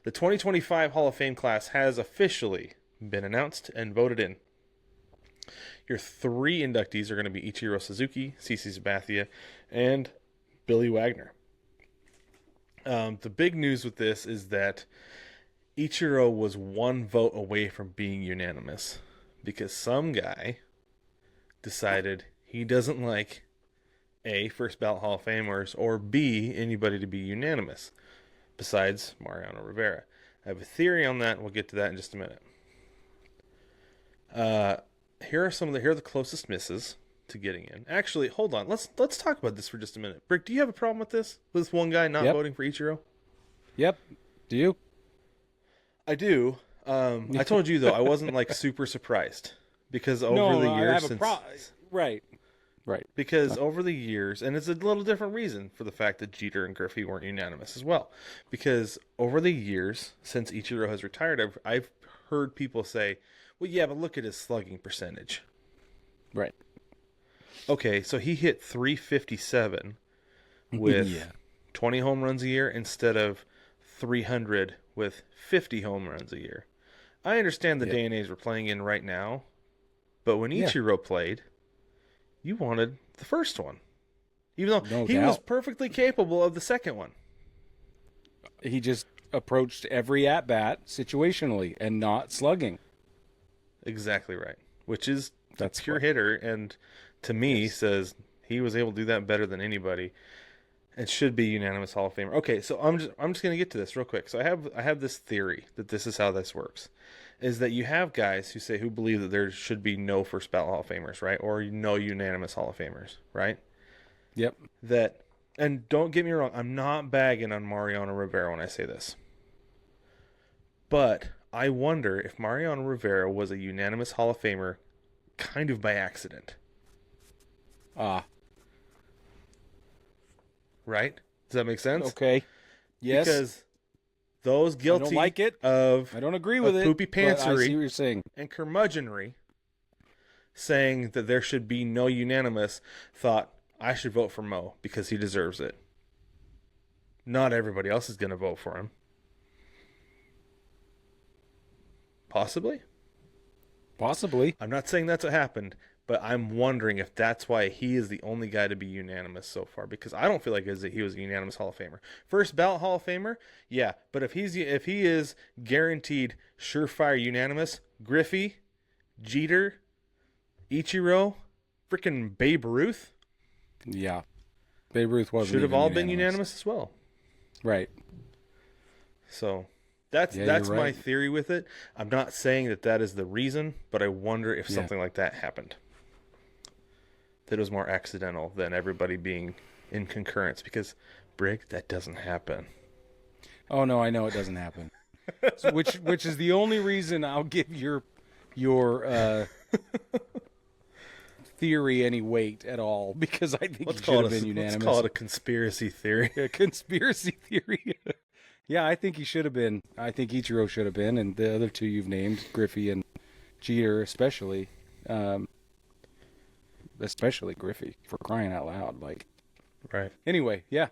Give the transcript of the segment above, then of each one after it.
The 2025 Hall of Fame class has officially been announced and voted in. Your three inductees are going to be Ichiro Suzuki, CC Sabathia, and Billy Wagner. The big news with this is that Ichiro was one vote away from being unanimous because some guy decided he doesn't like A, first ballot Hall of Famers, or B, anybody to be unanimous besides Mariano Rivera. I have a theory on that, and we'll get to that in just a minute. Here are the closest misses to getting in. Actually, hold on. Let's talk about this for just a minute. Brick, do you have a problem with this? With one guy not voting for Ichiro? Yep. Do you? I do. I told you though I wasn't like super surprised because over the years right. Because over the years, and it's a little different reason for the fact that Jeter and Griffey weren't unanimous as well. Because over the years, since Ichiro has retired, I've heard people say, well, yeah, but look at his slugging percentage. Right. Okay, so he hit 357 with 20 home runs a year instead of 300 with 50 home runs a year. I understand the day and age we're playing in right now, but when Ichiro played, you wanted the first one. Even though he was perfectly capable of the second one. He just approached every at-bat situationally and not slugging. Exactly right. Which is that's pure hitter, and to me says he was able to do that better than anybody and should be unanimous Hall of Famer. Okay, so I'm just going to get to this real quick. So I have this theory that this is how this works. Is that you have guys who believe that there should be no first ballot Hall of Famers, right? Or no unanimous Hall of Famers, right? Yep. And don't get me wrong, I'm not bagging on Mariano Rivera when I say this. But I wonder if Mariano Rivera was a unanimous Hall of Famer kind of by accident. Right? Does that make sense? Okay. Yes. Because those guilty I don't like it. I don't agree with it. Poopy pantsery I see what you're saying. And curmudgeonry saying that there should be no unanimous thought, I should vote for Mo because he deserves it. Not everybody else is going to vote for him. Possibly. I'm not saying that's what happened, but I'm wondering if that's why he is the only guy to be unanimous so far, because I don't feel like he was a unanimous Hall of Famer. First ballot Hall of Famer, yeah, but if he is guaranteed surefire unanimous, Griffey, Jeter, Ichiro, freaking Babe Ruth, yeah, Babe Ruth should have all been unanimous as well. Right. So that's my theory with it. I'm not saying that is the reason, but I wonder if something like that happened. That it was more accidental than everybody being in concurrence, because Brig, that doesn't happen. Oh no, I know it doesn't happen. So, which is the only reason I'll give your theory any weight at all, because I think it should have been unanimous. Let's call it a conspiracy theory. A conspiracy theory. Yeah, I think he should have been. I think Ichiro should have been, and the other two you've named, Griffey and Jeter especially. Especially Griffey, for crying out loud. Like, right. Anyway, yeah,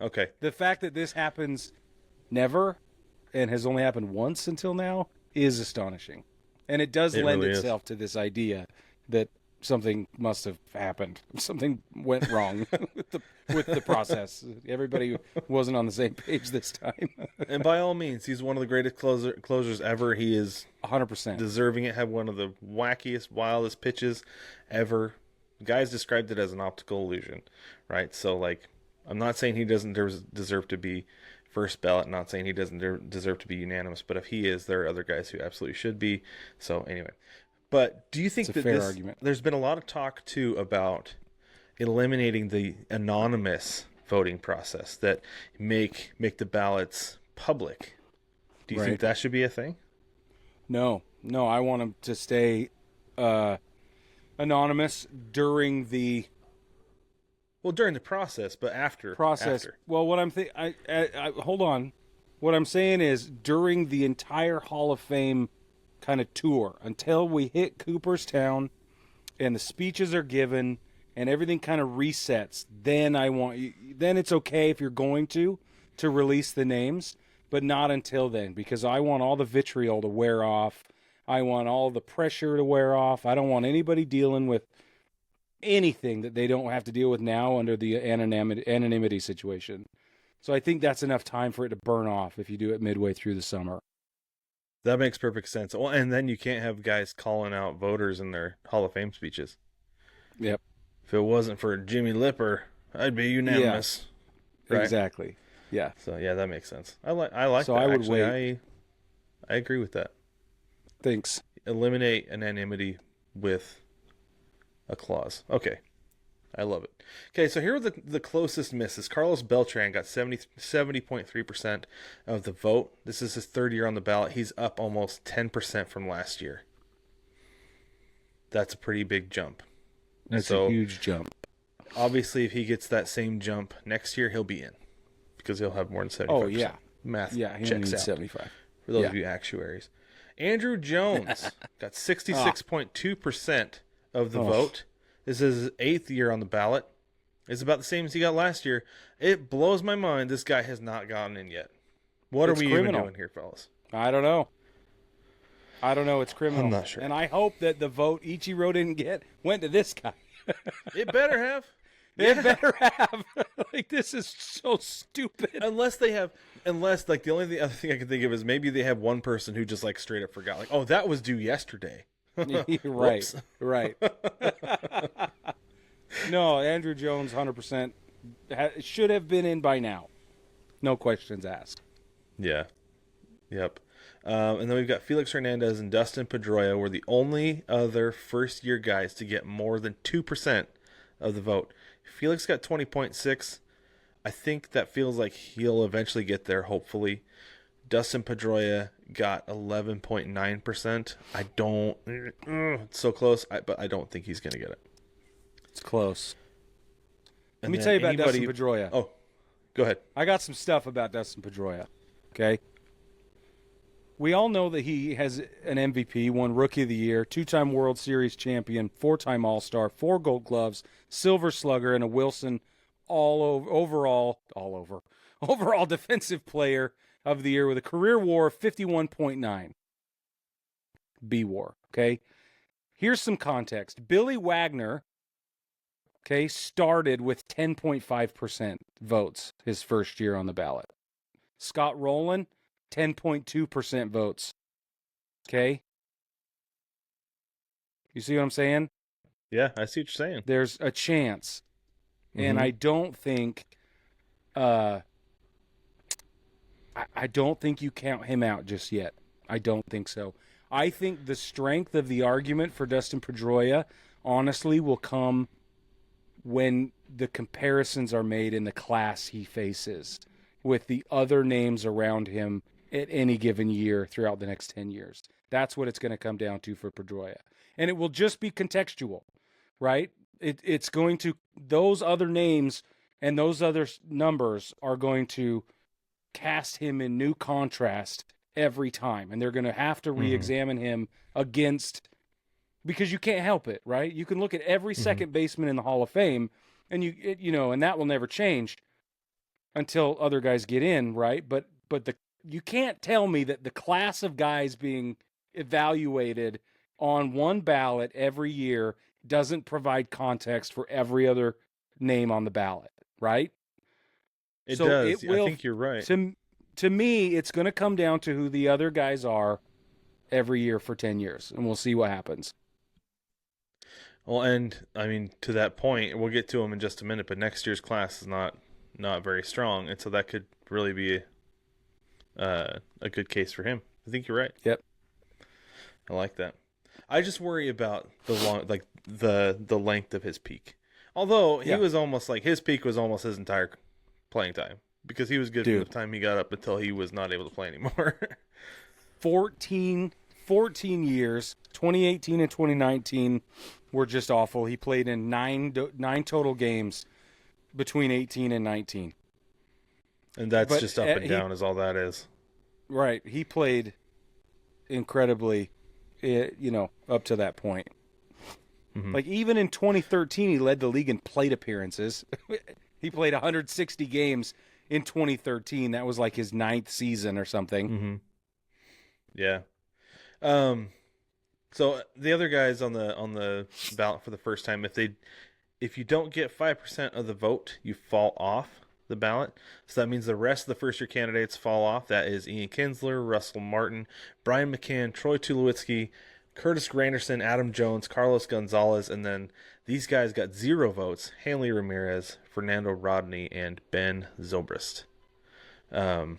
okay. The fact that this happens never and has only happened once until now is astonishing. And it does lend itself to this idea that something must have happened. Something went wrong with the process. Everybody wasn't on the same page this time. And by all means, he's one of the greatest closers ever. He is 100% deserving it. Had one of the wackiest, wildest pitches ever. Guys described it as an optical illusion, right? So, like, I'm not saying he doesn't deserve to be first ballot. Not saying he doesn't deserve to be unanimous. But if he is, there are other guys who absolutely should be. So, anyway. But do you think that fair argument? There's been a lot of talk, too, about eliminating the anonymous voting process that make the ballots public. Do you think that should be a thing? No, I want them to stay anonymous during the process, but after. Well, what I'm hold on. What I'm saying is during the entire Hall of Fame kind of tour, until we hit Cooperstown and the speeches are given and everything kind of resets, then it's okay if you're going to release the names. but not until then, because I want all the vitriol to wear off. I want all the pressure to wear off. I don't want anybody dealing with anything that they don't have to deal with now under the anonymity situation. So I think that's enough time for it to burn off if you do it midway through the summer. That makes perfect sense. Well, and then you can't have guys calling out voters in their Hall of Fame speeches. Yep. If it wasn't for Jimmy Lipper, I'd be unanimous. Yeah, right? Exactly. Yeah. So yeah, that makes sense. I like so that. I would Actually, wait. I agree with that. Thanks. Eliminate anonymity with a clause. Okay. I love it. Okay, so here are the closest misses. Carlos Beltran got 70.3% of the vote. This is his third year on the ballot. He's up almost 10% from last year. That's a pretty big jump. That's a huge jump. Obviously, if he gets that same jump next year, he'll be in. Because he'll have more than 75%. Oh, yeah. Math Yeah, he checks needs out. 75. For those of you actuaries. Andrew Jones got 66.2% of the vote. This is his 8th year on the ballot. It's about the same as he got last year. It blows my mind this guy has not gotten in yet. What are we even doing here, fellas? I don't know. It's criminal. I'm not sure. And I hope that the vote Ichiro didn't get went to this guy. It better have. It better have. Like, this is so stupid. Unless like the only other thing I can think of is maybe they have one person who just like straight up forgot. Like, oh, that was due yesterday. Right. No, Andrew Jones, 100% should have been in by now. No questions asked. Yeah. Yep. And then we've got Felix Hernandez and Dustin Pedroia were the only other first-year guys to get more than 2% of the vote. Felix got 20.6. I think that feels like he'll eventually get there, hopefully. Dustin Pedroia got 11.9%. I don't... It's so close, but I don't think he's going to get it. It's close. Let me tell you about Dustin Pedroia. Oh, go ahead. I got some stuff about Dustin Pedroia, okay? We all know that he has an MVP, won Rookie of the Year, 2-time World Series champion, 4-time All-Star, 4 Gold Gloves, Silver Slugger, and a Wilson overall Defensive Player of the Year with a career WAR of 51.9. B-WAR, okay? Here's some context. Billy Wagner, okay, started with 10.5% votes his first year on the ballot. Scott Rowland, 10.2% votes. Okay? You see what I'm saying? Yeah, I see what you're saying. There's a chance. And I don't think I don't think you count him out just yet. I don't think so. I think the strength of the argument for Dustin Pedroia honestly will come when the comparisons are made in the class he faces with the other names around him at any given year throughout the next 10 years. That's what it's going to come down to for Pedroia. And it will just be contextual, right? It's going to, those other names and those other numbers are going to cast him in new contrast every time. And they're going to have to re-examine him against, because you can't help it, right? You can look at every second baseman in the Hall of Fame and and that will never change until other guys get in, right? But you can't tell me that the class of guys being evaluated on one ballot every year doesn't provide context for every other name on the ballot, right? It does. I think you're right. To me, it's going to come down to who the other guys are every year for 10 years, and we'll see what happens. Well, and, I mean, to that point, we'll get to him in just a minute, but next year's class is not very strong, and so that could really be a good case for him. I think you're right. Yep. I like that. I just worry about the length of his peak. Although he was almost like his peak was almost his entire playing time because he was good from the time he got up until he was not able to play anymore. 14 years, 2018 and 2019 were just awful. He played in nine total games between 18 and 19. And that's just up and down is all that is. Right. He played incredibly, up to that point. Like, even in 2013, he led the league in plate appearances. He played 160 games in 2013. That was like his 9th season or something. Mm-hmm. Yeah. So the other guys on the ballot for the first time, if you don't get 5% of the vote, you fall off the ballot. So that means the rest of the first year candidates fall off. That is Ian Kinsler, Russell Martin, Brian McCann, Troy Tulowitzki, Curtis Granderson, Adam Jones, Carlos Gonzalez, and then these guys got 0 votes: Hanley Ramirez, Fernando Rodney, and Ben Zobrist. Were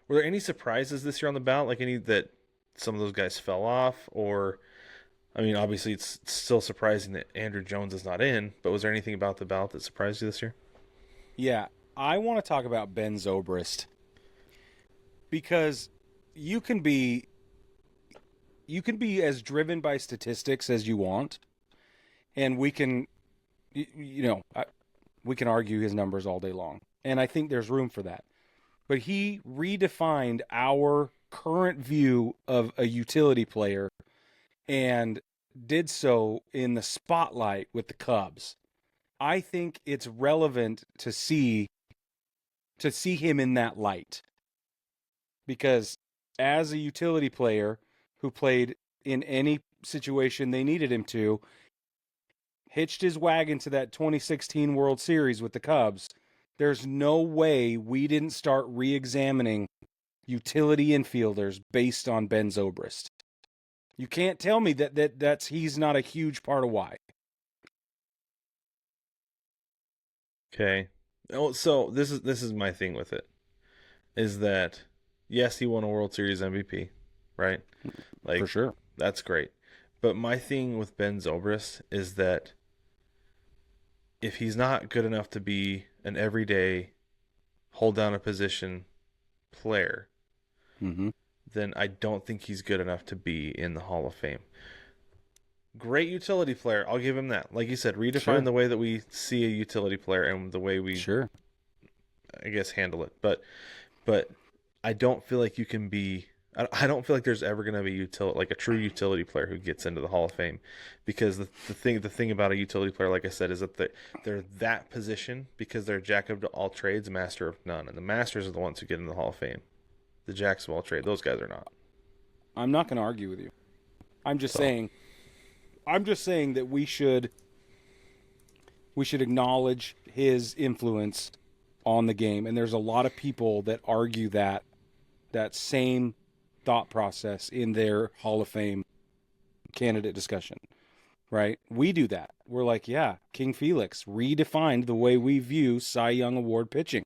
there any surprises this year on the ballot? Like any that some of those guys fell off? Or, I mean, obviously it's still surprising that Andrew Jones is not in, but was there anything about the ballot that surprised you this year? Yeah, I want to talk about Ben Zobrist because you can be as driven by statistics as you want, and we can argue his numbers all day long, and I think there's room for that. But he redefined our current view of a utility player and did so in the spotlight with the Cubs. I think it's relevant to see him in that light, because as a utility player who played in any situation they needed him to, hitched his wagon to that 2016 World Series with the Cubs, there's no way we didn't start re-examining utility infielders based on Ben Zobrist. You can't tell me that's he's not a huge part of why. Okay. Oh, so this is my thing with it, is that yes, he won a World Series MVP, right? Like, for sure, that's great. But my thing with Ben Zobrist is that if he's not good enough to be an everyday hold down a position player, then I don't think he's good enough to be in the Hall of Fame. Great utility player, I'll give him that. Like you said, redefine the way that we see a utility player and the way we, I guess, handle it. But I don't feel like you can be. I don't feel like there's ever going to be a true utility player who gets into the Hall of Fame, because the thing about a utility player, like I said, is that they're that position because they're jack of all trades, master of none, and the masters are the ones who get into the Hall of Fame. The jacks of all trade, those guys are not. I'm not going to argue with you. I'm just saying that we should acknowledge his influence on the game, and there's a lot of people that argue that same thought process in their Hall of Fame candidate discussion, right? We do that. We're like, yeah, King Felix redefined the way we view Cy Young Award pitching.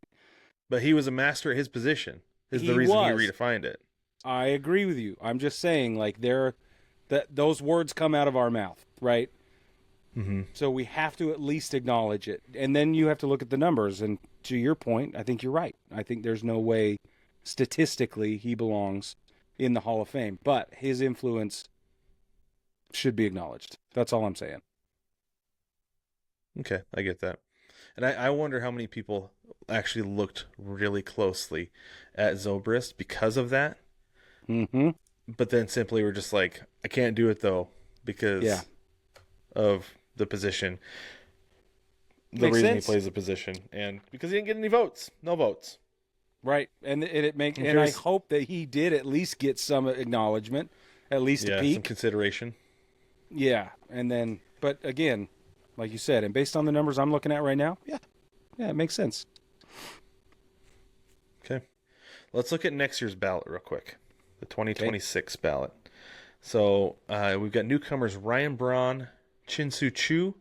But he was a master at his position. Is the reason he redefined it. I agree with you. I'm just saying, like, those words come out of our mouth, right? Mm-hmm. So we have to at least acknowledge it. And then you have to look at the numbers. And to your point, I think you're right. I think there's no way statistically he belongs in the Hall of Fame. But his influence should be acknowledged. That's all I'm saying. Okay, I get that. And I wonder how many people actually looked really closely at Zobrist because of that. Mm-hmm. But then simply were just like, I can't do it though because of the position. The Makes reason sense. he plays the position, and because he didn't get any votes. No votes. Right. And I hope that he did at least get some acknowledgement, at least a peek. Some consideration. Yeah. And then, but again, like you said, and based on the numbers I'm looking at right now, yeah, it makes sense. Okay. Let's look at next year's ballot real quick. The 2026 ballot. So we've got newcomers Ryan Braun, Chin-Soo Choo,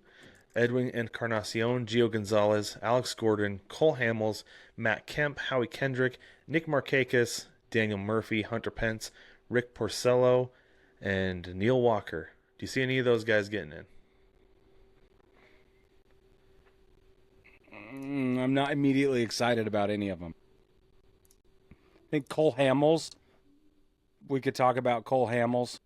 Edwin Encarnacion, Gio Gonzalez, Alex Gordon, Cole Hamels, Matt Kemp, Howie Kendrick, Nick Markakis, Daniel Murphy, Hunter Pence, Rick Porcello, and Neil Walker. Do you see any of those guys getting in? I'm not immediately excited about any of them. I think Cole Hamels. We could talk about Cole Hamels.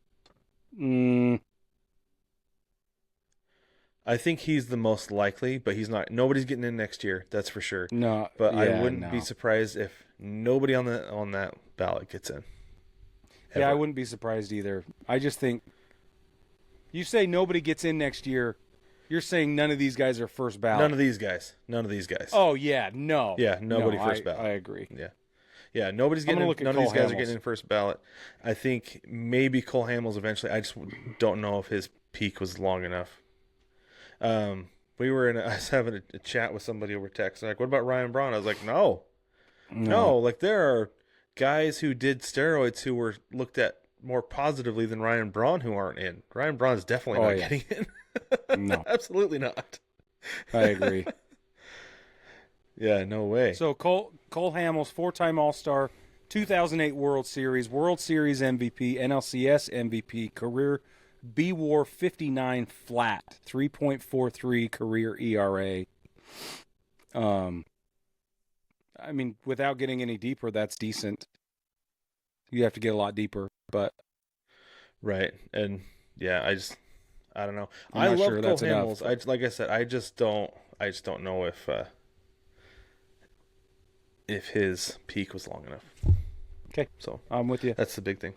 I think he's the most likely, but he's not. Nobody's getting in next year, that's for sure. No, but I wouldn't be surprised if nobody on that ballot gets in. Ever. Yeah, I wouldn't be surprised either. I just think you say nobody gets in next year. You're saying none of these guys are first ballot? None of these guys. Oh, yeah, no. Yeah, nobody no, first ballot. I agree. Yeah, nobody's getting. None of these guys are getting in first ballot. I think maybe Cole Hamels eventually. I just don't know if his peak was long enough. I was having a chat with somebody over text. Like, what about Ryan Braun? I was like, no. Like, there are guys who did steroids who were looked at more positively than Ryan Braun who aren't in. Ryan Braun's definitely not getting in. No, absolutely not. I agree. Yeah, no way. So Cole Hamels, 4-time All-Star, 2008 World Series MVP, NLCS MVP, career B-WAR 59 flat, 3.43 career ERA. I mean, without getting any deeper, that's decent. You have to get a lot deeper, but right. And yeah, I don't know. I love Cole Hamels. Like I said, I just don't know if his peak was long enough. Okay, so I'm with you. That's the big thing.